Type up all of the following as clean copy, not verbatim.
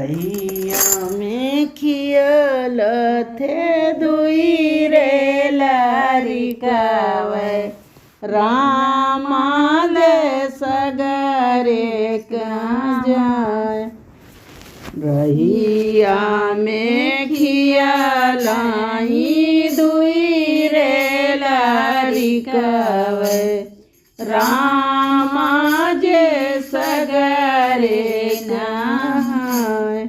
रहिया में खियल थे दुई रे लारिकावे रामा दे सगरे कहाँ जाए। रहिया में खियालाई दुई रे लारिकावे रामा जे सगरे नहाय।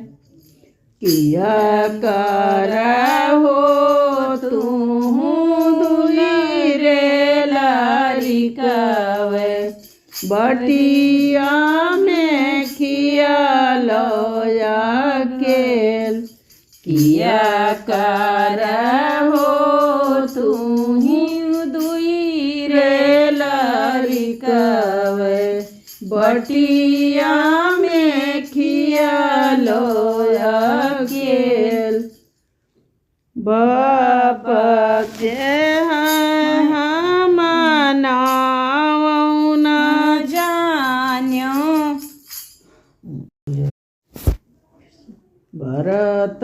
किया कर हो तू दुई रे लारिकावे बटिया में खियालो अकेल। किया कर हो तू दुई रे लारिकावे बटिया में खियालो अकेल। बाप के हम नाऊ न जान्यो भरत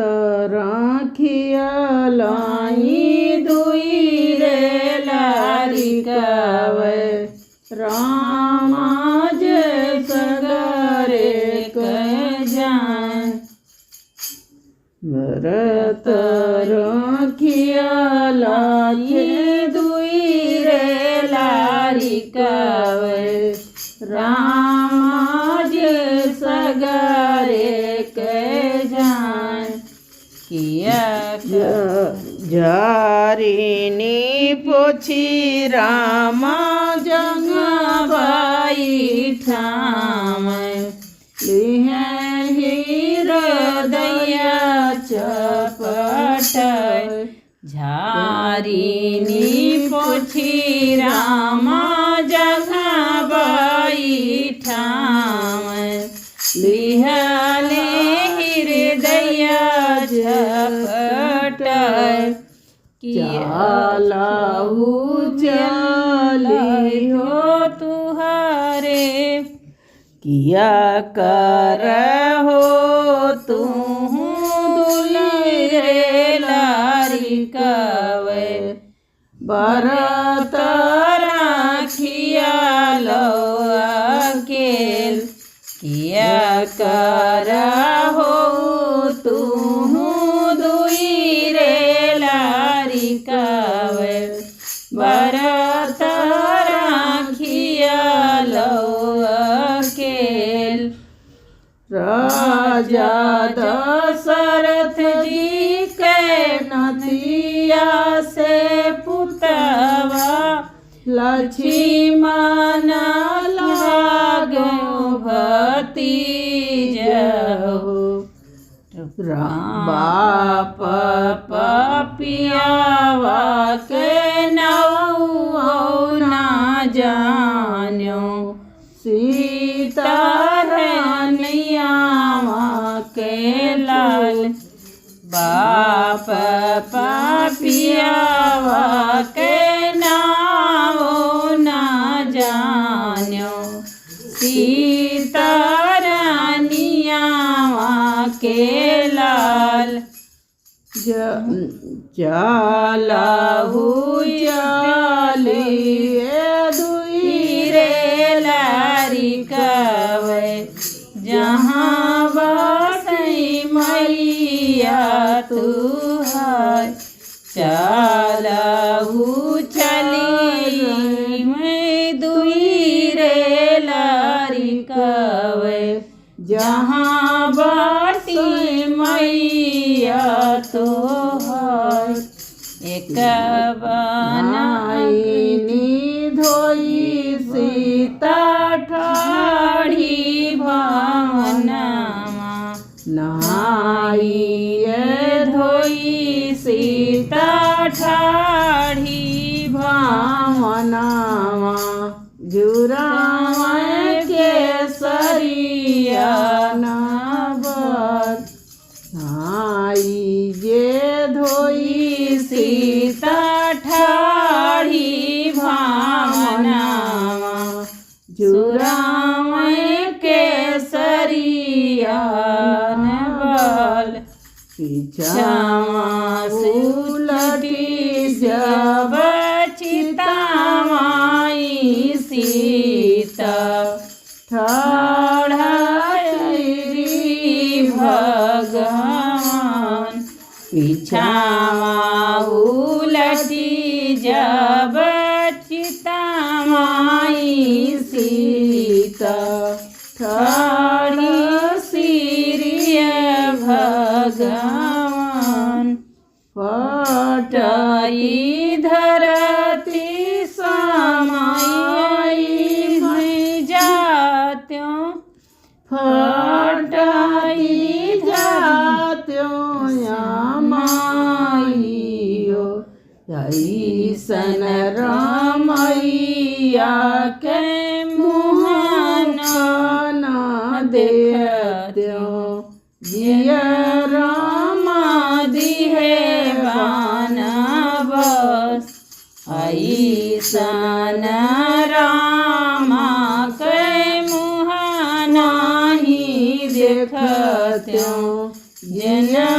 राखियालाई दुई रे लारिकावे रामा जे सगरे कह जाए। भरत राखियालाई दुई रे लारिकावे रामा जे सगरे कह जाए। किया जारिनी पोछी रामा जंगबाई ठाम हृदया चपट। झारिनी पोछी रामा जंगबाई ठाम लिहले हृदया झपट। चालाऊ चली हो तुहारे किया कर हो तू दुई रे लारिकावे भरत राखियालो अकेल। किया कर हो तू दुई रे लारिकावे भरत राखियालो अकेल। राजा दशरथ जी के नदिया से पुतवा लक्ष्मण लागो भतीजहु। बाप पपियावा के नाऊ ना जान्यो सीता रानियावा के लाल। बाप पपियावा के नाऊ ना जान्यो सीता रानियावा के लाल। चालाहू चालिए दुई रे लारिकावे जहाँ बासई मैया तुहार। चालाहू चली मैं दुई रे लारिकावे जहाँ बाटी मैया तुहार। एक बनाईनी धोई सीता ठाड़ी भावनामा नहाइए धोई सीता ठाड़ी भावनामा। जुरावा के सरिया नबत नहाइए धोई सीता ठाड़ी भावनामा। जुरावा के सरिया नबत पीछावा उलटी जब चितामाई सीता ठाढ़ी भगवान पीछावा उलटी जब चितामाई सीता ठाढ़ी सिरिय भगवान फटाई धरती समाई जात्यों फटाई जात्यों यामाइयो ऐसन रामैया के मुहाना देखत्यों जिया रामा दिहे बानबस ऐसन रामा के मुहाना ही देखत्यों जना